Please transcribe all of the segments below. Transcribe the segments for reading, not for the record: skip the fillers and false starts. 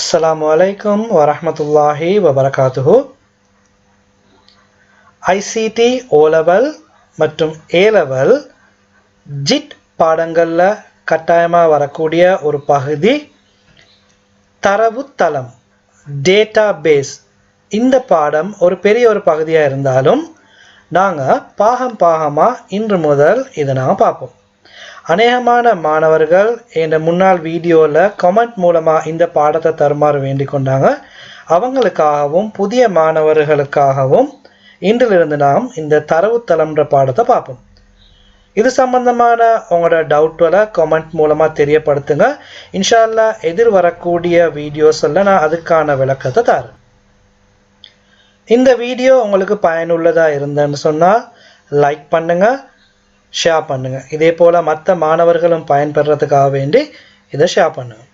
அஸ்ஸலாமு அலைக்கும் வரஹ்மத்துல்லாஹி வபரகாத்துஹு. ஐசிடி ஓலெவல் மற்றும் ஏலெவல் ஜிட் பாடங்களில் கட்டாயமாக வரக்கூடிய ஒரு பகுதி தரவுத்தளம், டேட்டா பேஸ். இந்த பாடம் ஒரு பெரிய ஒரு பகுதியாக இருந்தாலும் நாங்கள் பாகமாக இன்று முதல் இதை நாங்கள் பார்ப்போம். அநேகமான மாணவர்கள் இந்த முன்னாள் வீடியோவில் கமெண்ட் மூலமாக இந்த பாடத்தை தருமாறு வேண்டிக் கொண்டாங்க. அவங்களுக்காகவும் புதிய மாணவர்களுக்காகவும் இன்றிலிருந்து நாம் இந்த தரவுத்தளம்ன்ற பாடத்தை பார்ப்போம். இது சம்பந்தமான உங்களோட டவுட்களை கமெண்ட் மூலமாக தெரியப்படுத்துங்க. இன்ஷா அல்லாஹ் எதிர் வரக்கூடிய வீடியோஸில் நான் அதுக்கான விளக்கத்தை தரேன். இந்த வீடியோ உங்களுக்கு பயனுள்ளதாக இருந்தேன்னு சொன்னால் லைக் பண்ணுங்கள், ஷேர் பண்ணுங்கள். இதே போல் மற்ற மாணவர்களும் பயன்பெறதுக்காக வேண்டி இதை ஷேர் பண்ணுங்கள்.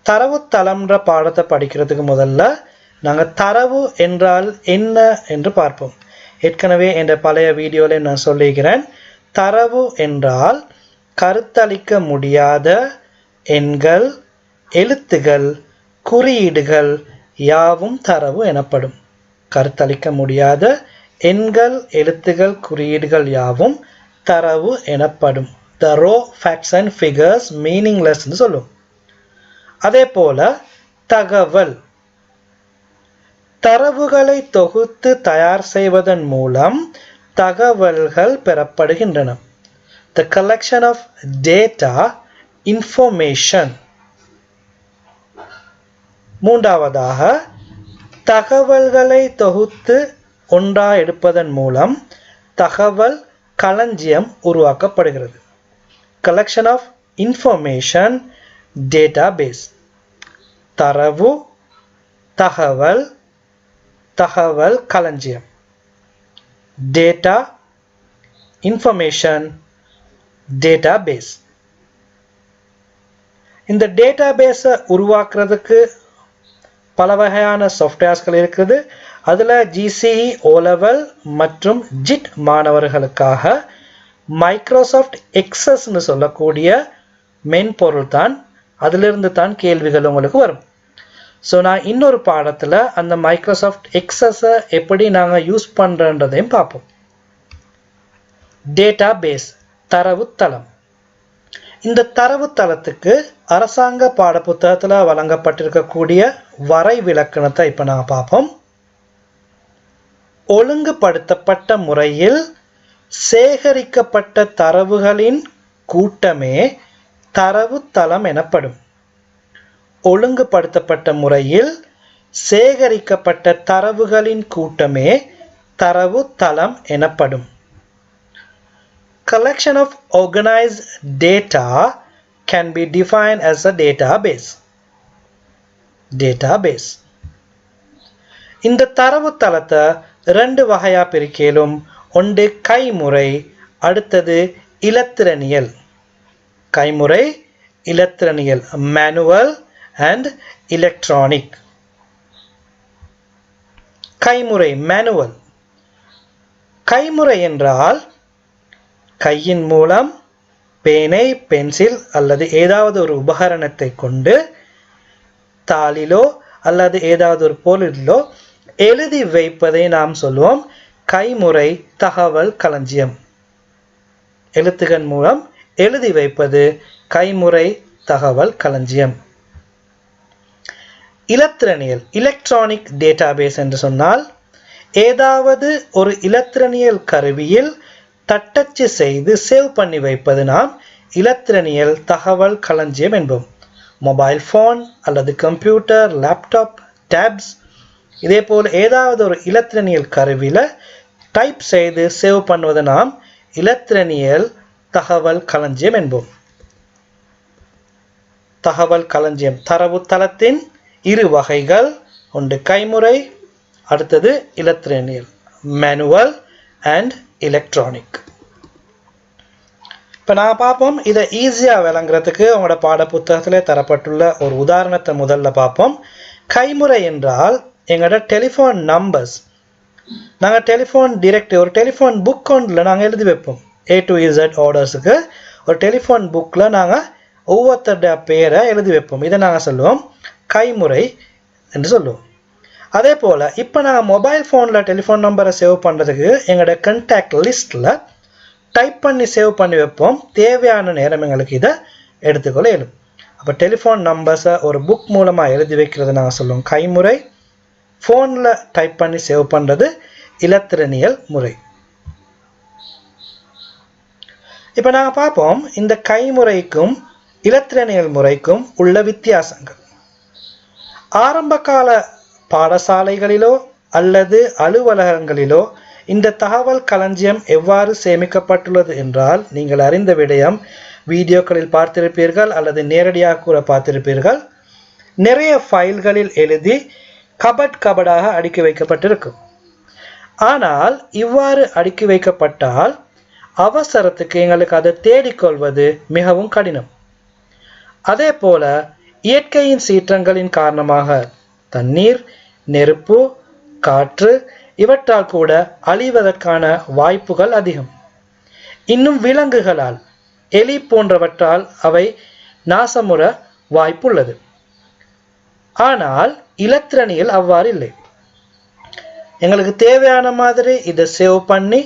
தரவுத்தளம்ன்ற பாடத்தை படிக்கிறதுக்கு முதல்ல நாங்கள் தரவு என்றால் என்ன என்று பார்ப்போம். ஏற்கனவே என்ற பழைய வீடியோவில் நான் சொல்லிக்கிறேன். தரவு என்றால் கருத்தளிக்க முடியாத எண்கள், எழுத்துகள், குறியீடுகள் யாவும் தரவு எனப்படும். கருத்தளிக்க முடியாத எண்கள், எழுத்துகள், குறியீடுகள் யாவும் தரவு எனப்படும். The raw facts and figures meaningless ன்னு சொல்லும். அதே போல தகவல், தரவுகளை தொகுத்து தயார் செய்வதன் மூலம் தகவல்கள் பெறப்படுகின்றன. The collection of data, information. மூன்றாவதாக தகவல்களை தொகுத்து ஒன்றா எடுப்பதன் மூலம் தகவல் களஞ்சியம் உருவாக்கப்படுகிறது. Collection of information, database. தரவு, தகவல், தகவல் களஞ்சியம். Data, information, database. இந்த டேட்டா பேஸை உருவாக்குறதுக்கு பல வகையான சாஃப்ட்வேர்ஸ்கள் இருக்குது. அதில் ஜிசிஇ ஓலெவல் மற்றும் ஜிட் மாணவர்களுக்காக மைக்ரோசாஃப்ட் எக்ஸஸ்ன்னு சொல்லக்கூடிய மென்பொருள் தான். அதிலிருந்து தான் கேள்விகள் உங்களுக்கு வரும். ஸோ நான் இன்னொரு பாடத்தில் அந்த மைக்ரோசாஃப்ட் எக்ஸஸை எப்படி நாங்கள் யூஸ் பண்ணுறன்றதையும் பார்ப்போம். டேட்டா பேஸ், தரவுத்தளம். இந்த தரவுத்தளத்துக்கு அரசாங்க பாடப்புத்தகத்தில் வழங்கப்பட்டிருக்கக்கூடிய வரை விளக்கணத்தை இப்போ நாங்கள் பார்ப்போம். ஒழுங்குபடுத்தப்பட்ட முறையில் சேகரிக்கப்பட்ட தரவுகளின் கூட்டமே தரவுத்தளம் எனப்படும். ஒழுங்குபடுத்தப்பட்ட முறையில் சேகரிக்கப்பட்ட தரவுகளின் கூட்டமே தரவுத்தளம் எனப்படும். Collection of organized data can be defined as a database. Database. இந்த தரவுத்தளத்தை ரெண்டு வகையா பிரிக்கலும். ஒன்று கைமுறை, அடுத்தது இலத்திரனியல். கைமுறை, இலத்திரனியல், மேனுவல் அண்ட் எலக்ட்ரானிக். கைமுறை, மேனுவல். கைமுறை என்றால் கையின் மூலம் பேனை, பென்சில் அல்லது ஏதாவது ஒரு உபகரணத்தை கொண்டு தாளிலோ அல்லது ஏதாவது ஒரு பொருளிலோ எழுதி வைப்பதை நாம் சொல்லுவோம் கைமுறை தகவல் களஞ்சியம். எழுத்துக்கள் மூலம் எழுதி வைப்பது கைமுறை தகவல் களஞ்சியம். இலத்திரனியல், எலக்ட்ரானிக் டேட்டாபேஸ் என்று சொன்னால் ஏதாவது ஒரு இலத்திரனியல் கருவியில் தட்டச்சு செய்து சேவ் பண்ணி வைப்பது நாம் இலத்திரனியல் தகவல் களஞ்சியம் என்போம். மொபைல் ஃபோன் அல்லது கம்ப்யூட்டர், லேப்டாப், டேப்ஸ், இதே போல் ஏதாவது ஒரு இலத்திரனியல் கருவியில் டைப் செய்து சேவ் பண்ணுவது நாம் இலத்திரனியல் தகவல் களஞ்சியம் என்போம். தகவல் களஞ்சியம், தரவுத்தளத்தின் இரு வகைகள். ஒன்று கைமுறை, அடுத்தது இலத்திரனியல், மேனுவல் அண்ட் எலக்ட்ரானிக். இப்போ நான் பார்ப்போம். இதை ஈஸியாக விளங்குறதுக்கு உங்களோட பாட புத்தகத்தில் தரப்பட்டுள்ள ஒரு உதாரணத்தை முதல்ல பார்ப்போம். கைமுறை என்றால் எங்களோட டெலிஃபோன் நம்பர்ஸ் நாங்கள் டெலிஃபோன் டிரெக்டிவ் ஒரு டெலிஃபோன் புக் ஒன்றில் நாங்கள் எழுதி வைப்போம். A to Z ஆர்டர்ஸுக்கு ஒரு டெலிஃபோன் புக்கில் நாங்கள் ஒவ்வொருத்தருடைய பேரை எழுதி வைப்போம். இதை நாங்கள் சொல்லுவோம் கைமுறை என்று சொல்லுவோம். அதே போல் இப்போ நாங்கள் மொபைல் ஃபோனில் டெலிஃபோன் நம்பரை சேவ் பண்ணுறதுக்கு எங்களோட கண்டாக்ட் லிஸ்ட்டில் டைப் பண்ணி சேவ் பண்ணி வைப்போம். தேவையான நேரம் எங்களுக்கு இதை எடுத்துக்கொள்ள இயலும். அப்போ டெலிஃபோன் நம்பர்ஸை ஒரு புக் மூலமாக எழுதி வைக்கிறது நாங்கள் சொல்லுவோம் கைமுறை. ஃபோனில் டைப் பண்ணி சேவ் பண்ணுறது இலத்திரனியல் முறை. இப்போ நாங்கள் பார்ப்போம் இந்த கைமுறைக்கும் இலத்திரனியல் முறைக்கும் உள்ள வித்தியாசங்கள். ஆரம்பகால பாடசாலைகளிலோ அல்லது அலுவலகங்களிலோ இந்த தகவல் களஞ்சியம் எவ்வாறு சேமிக்கப்பட்டுள்ளது என்றால் நீங்கள் அறிந்த விடயம் வீடியோக்களில் பார்த்திருப்பீர்கள் அல்லது நேரடியாக கூட பார்த்திருப்பீர்கள். நிறைய ஃபைல்களில் எழுதி கபடாக அடுக்கி வைக்கப்பட்டிருக்கும். ஆனால் இவ்வாறு அடுக்கி வைக்கப்பட்டால் அவசரத்துக்கு எங்களுக்கு அதை தேடிக்கொள்வது மிகவும் கடினம். அதே போல இயற்கையின் சீற்றங்களின் காரணமாக தண்ணீர், நெருப்பு, காற்று இவற்றால் கூட அழிவதற்கான வாய்ப்புகள் அதிகம். இன்னும் விலங்குகளால், எலி போன்றவற்றால் அவை நாசமுற வாய்ப்புள்ளது. ஆனால் இலத்திரனியல் அவ்வாறு இல்லை. எங்களுக்கு தேவையான மாதிரி இதை சேவ் பண்ணி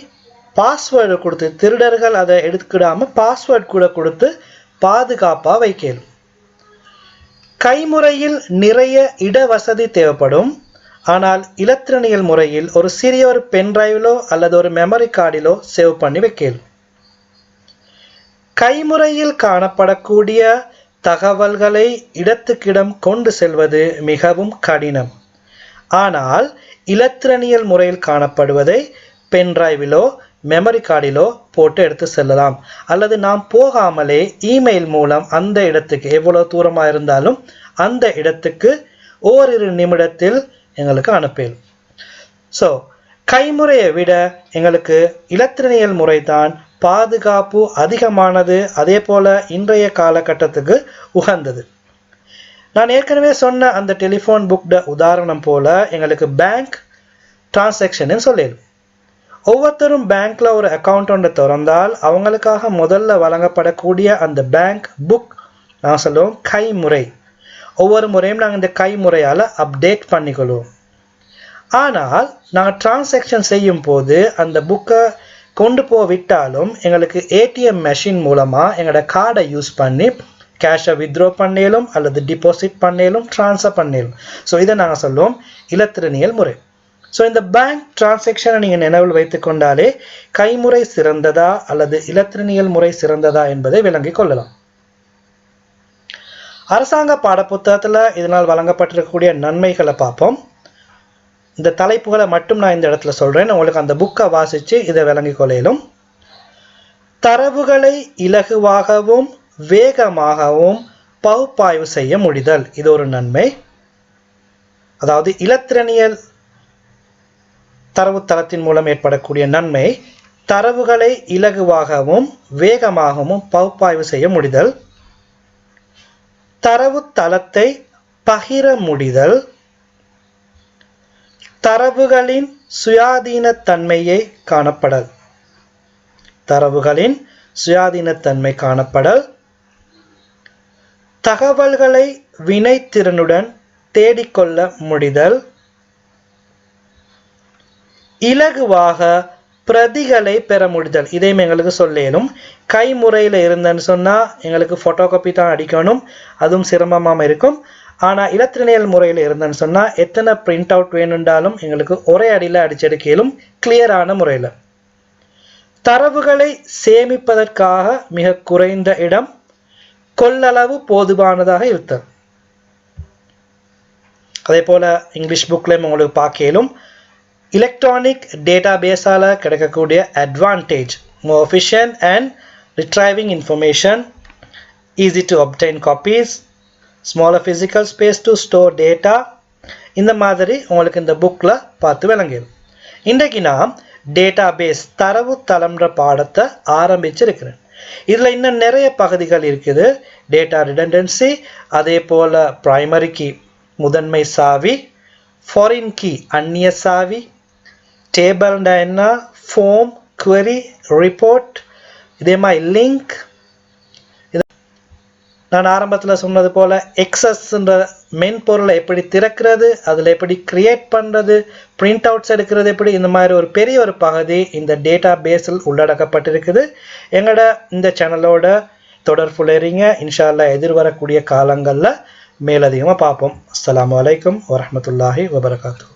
பாஸ்வேர்டு கொடுத்து திருடர்கள் அதை எடுத்துக்கிடாமல் பாஸ்வேர்டு கூட கொடுத்து பாதுகாப்பாக வைக்கலும். கைமுறையில் நிறைய இடவசதி தேவைப்படும். ஆனால் இலத்திரனியல் முறையில் ஒரு சிறிய ஒரு பென்டிரைவிலோ அல்லது ஒரு மெமரி கார்டிலோ சேவ் பண்ணி வைக்கலும். கைமுறையில் காணப்படக்கூடிய தகவல்களை இடத்துக்கிடம் கொண்டு செல்வது மிகவும் கடினம். ஆனால் இலத்திரனியல் முறையில் காணப்படுவதை பென்டிரைவிலோ மெமரி கார்டிலோ போட்டு எடுத்து செல்லலாம். அல்லது நாம் போகாமலே இமெயில் மூலம் அந்த இடத்துக்கு எவ்வளோ தூரமாக இருந்தாலும் அந்த இடத்துக்கு ஓரிரு நிமிடத்தில் எங்களுக்கு அனுப்பலாம். ஸோ கைமுறையை விட எங்களுக்கு இலத்திரனியல் முறை தான் பாதுகாப்பு அதிகமானது. அதே போல் இன்றைய காலகட்டத்துக்கு உகந்தது. நான் ஏற்கனவே சொன்ன அந்த டெலிஃபோன் புக் உதாரணம் போல் எங்களுக்கு பேங்க் டிரான்சாக்ஷன் சொல்லிடும். ஒவ்வொருத்தரும் பேங்க்ல ஒரு அக்கௌண்ட் ஒன்று திறந்தால் அவங்களுக்காக முதல்ல வழங்கப்படக்கூடிய அந்த பேங்க் புக் நான் சொல்லுவோம் கைமுறை. ஒவ்வொரு முறையும் நாங்கள் இந்த கைமுறையால் அப்டேட் பண்ணிக்கொள்வோம். ஆனால் நாங்கள் டிரான்சாக்ஷன் செய்யும் போது அந்த புக்கை கொண்டு போவிட்டாலும் எங்களுக்கு ஏடிஎம் மெஷின் மூலமாக எங்களோட கார்டை யூஸ் பண்ணி கேஷை வித்ட்ரா பண்ணலும் அல்லது டிபாசிட் பண்ணலும் ட்ரான்ஸ்ஃபர் பண்ணலும். ஸோ இதை நாங்கள் சொல்லுவோம் இலத்திரனியல் முறை. ஸோ இந்த பேங்க் டிரான்சாக்ஷனை நீங்கள் நினைவில் வைத்து கொண்டாலே கைமுறை சிறந்ததா அல்லது இலத்திரனியல் முறை சிறந்ததா என்பதை விளங்கிக் கொள்ளலாம். அரசாங்க பாடப்புத்தகத்தில் இதனால் வழங்கப்பட்டிருக்கக்கூடிய நன்மைகளை பார்ப்போம். இந்த தலைப்புகளை மட்டும் நான் இந்த இடத்துல சொல்கிறேன். உங்களுக்கு அந்த புக்கை வாசித்து இதை விளங்கிக் கொள்ளையிலும். தரவுகளை இலகுவாகவும் வேகமாகவும் பகுப்பாய்வு செய்ய முடிதல், இது ஒரு நன்மை. அதாவது இலத்திரனியல் தரவுத்தளத்தின் மூலம் ஏற்படக்கூடிய நன்மை தரவுகளை இலகுவாகவும் வேகமாகவும் பகுப்பாய்வு செய்ய முடிதல், தரவுத்தளத்தை பகிர முடிதல், தரவுகளின் சுயாதீனத்தன்மையை காணப்படல், தரவுகளின் சுயாதீனத்தன்மை காணப்படல், தகவல்களை வினைத்திறனுடன் தேடிக்கொள்ள முடிதல், இலகுவாக பிரதிகளை பெற முடிதல். இதையும் எங்களுக்கு சொல்லேனும். கைமுறையில் இருந்தேன்னு சொன்னால் எங்களுக்கு ஃபோட்டோ காப்பி தான் அடிக்கணும், அதுவும் சிரமமாக இருக்கும். ஆனால் இலத்திரனியல் முறையில் இருந்தேன்னு சொன்னால் எத்தனை பிரிண்ட் அவுட் வேணுண்டாலும் எங்களுக்கு ஒரே அடியில் அடிச்செடுக்கலும் கிளியரான முறையில். தரவுகளை சேமிப்பதற்காக மிக குறைந்த இடம், கொள்ளளவு போதுமானதாக இருத்தல். அதே போல் இங்கிலீஷ் புக்லேயும் உங்களுக்கு பார்க்கலும் எலக்ட்ரானிக் டேட்டா பேஸால் கிடைக்கக்கூடிய advantage, more efficient and retrieving information, easy to obtain copies, smaller physical space to store data. இந்த மாதிரி உங்களுக்கு இந்த புக்கில் பார்த்து விளங்கிடும். இன்றைக்கு நான் டேட்டா பேஸ் தரவு தளம்ன்ற பாடத்தை ஆரம்பிச்சிருக்கிறேன். இதில் இன்னும் நிறைய பகுதிகள் இருக்குது. டேட்டா ரிடண்டன்சி, அதே போல் பிரைமரி கீ முதன்மை சாவி, ஃபாரின் கீ அந்நிய சாவி, டேபிள்னா என்ன, ஃபார்ம், query, report, இதே மாதிரி லிங்க், நான் ஆரம்பத்தில் சொன்னது போல் எக்ஸஸ்ன்ற மென்பொருளை எப்படி திறக்கிறது, அதில் எப்படி கிரியேட் பண்ணுறது, பிரிண்ட் அவுட்ஸ் எடுக்கிறது எப்படி, இந்த மாதிரி ஒரு பெரிய ஒரு பகுதி இந்த டேட்டா பேஸில் உள்ளடக்கப்பட்டிருக்குது. எங்களோட இந்த சேனலோட தொடர்புலேறீங்க. இன்ஷா அல்லாஹ் எதிர்வரக்கூடிய காலங்களில் மேலதிகமாக பார்ப்போம். அஸ்ஸலாமு அலைக்கும் வரஹ்மத்துல்லாஹி வபரகாத்துஹு.